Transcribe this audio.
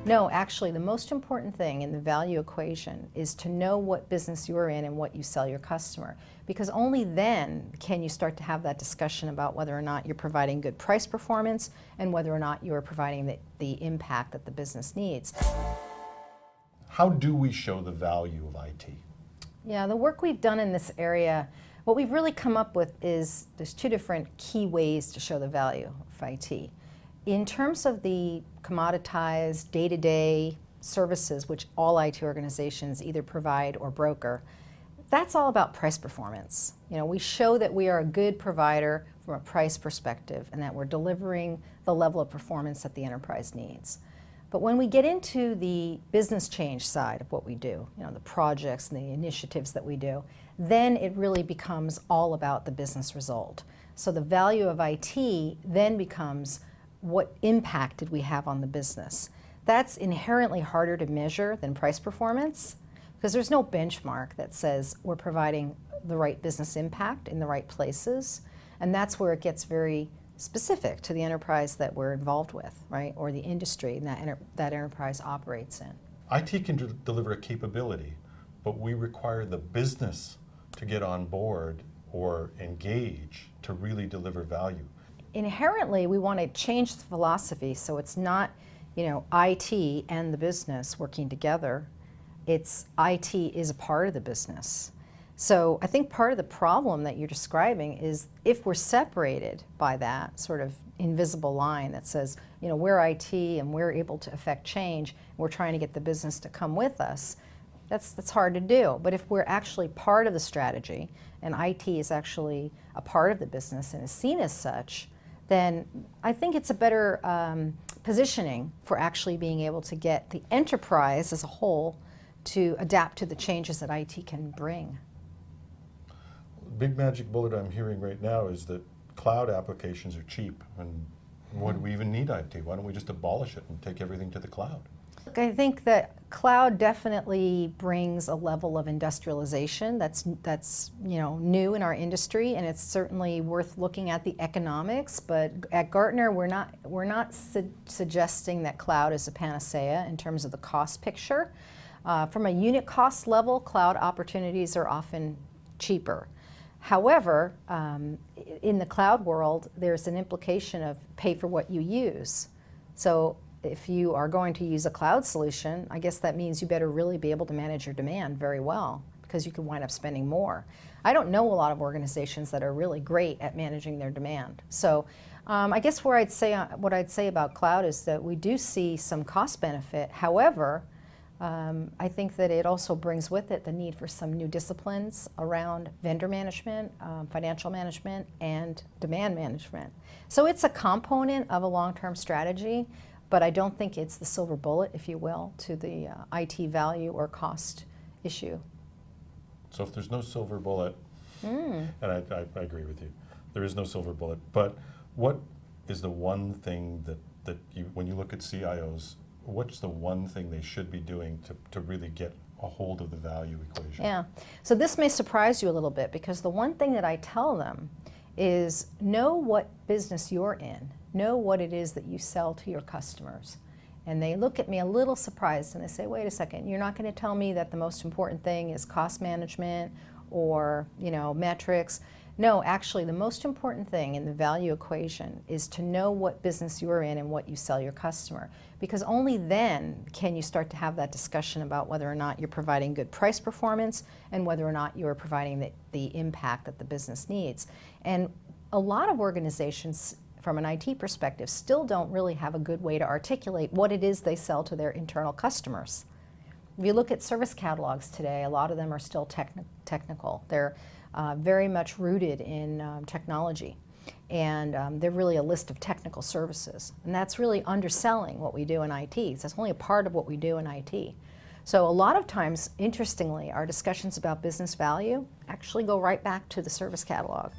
No, actually, the most important thing in the value equation is to know what business you're in and what you sell your customer. Because only then can you start to have that discussion about whether or not you're providing good price performance and whether or not you're providing the impact that the business needs. How do we show the value of IT? Yeah, the work we've done in this area, what we've really come up with is there's two different key ways to show the value of IT. In terms of the commoditized day-to-day services which all IT organizations either provide or broker, that's all about price performance. We show that we are a good provider from a price perspective and that we're delivering the level of performance that the enterprise needs. But when we get into the business change side of what we do, the projects and the initiatives that we do, then it really becomes all about the business result. So the value of IT then becomes what impact did we have on the business. That's inherently harder to measure than price performance because there's no benchmark that says we're providing the right business impact in the right places, and that's where it gets very specific to the enterprise that we're involved with, right, or the industry that enterprise operates in. IT can deliver a capability, but we require the business to get on board or engage to really deliver value. Inherently, we want to change the philosophy so it's not, IT and the business working together. It's IT is a part of the business. So I think part of the problem that you're describing is if we're separated by that sort of invisible line that says, we're IT and we're able to affect change, and we're trying to get the business to come with us, that's hard to do. But if we're actually part of the strategy and IT is actually a part of the business and is seen as such, then I think it's a better positioning for actually being able to get the enterprise as a whole to adapt to the changes that IT can bring. Big magic bullet I'm hearing right now is that cloud applications are cheap, and why do we even need IT? Why don't we just abolish it and take everything to the cloud? Look, I think that cloud definitely brings a level of industrialization that's new in our industry, and it's certainly worth looking at the economics. But at Gartner, we're not suggesting that cloud is a panacea in terms of the cost picture. From a unit cost level, cloud opportunities are often cheaper. However, in the cloud world, there's an implication of pay for what you use. So if you are going to use a cloud solution, I guess that means you better really be able to manage your demand very well because you can wind up spending more. I don't know a lot of organizations that are really great at managing their demand. So I guess what I'd say about cloud is that we do see some cost benefit. However, I think that it also brings with it the need for some new disciplines around vendor management, financial management, and demand management. So it's a component of a long-term strategy, but I don't think it's the silver bullet, if you will, to the IT value or cost issue. So if there's no silver bullet, and I agree with you, there is no silver bullet, but what is the one thing that when you look at CIOs, what's the one thing they should be doing to really get a hold of the value equation? Yeah, so this may surprise you a little bit because the one thing that I tell them is know what business you're in, know what it is that you sell to your customers. And they look at me a little surprised and they say, wait a second, you're not going to tell me that the most important thing is cost management or metrics. No, actually, the most important thing in the value equation is to know what business you're in and what you sell your customer. Because only then can you start to have that discussion about whether or not you're providing good price performance and whether or not you're providing the impact that the business needs. And a lot of organizations, from an IT perspective, still don't really have a good way to articulate what it is they sell to their internal customers. If you look at service catalogs today, a lot of them are still technical. They're very much rooted in technology, and they're really a list of technical services, and that's really underselling what we do in IT. So that's only a part of what we do in IT. So a lot of times, interestingly, our discussions about business value actually go right back to the service catalog.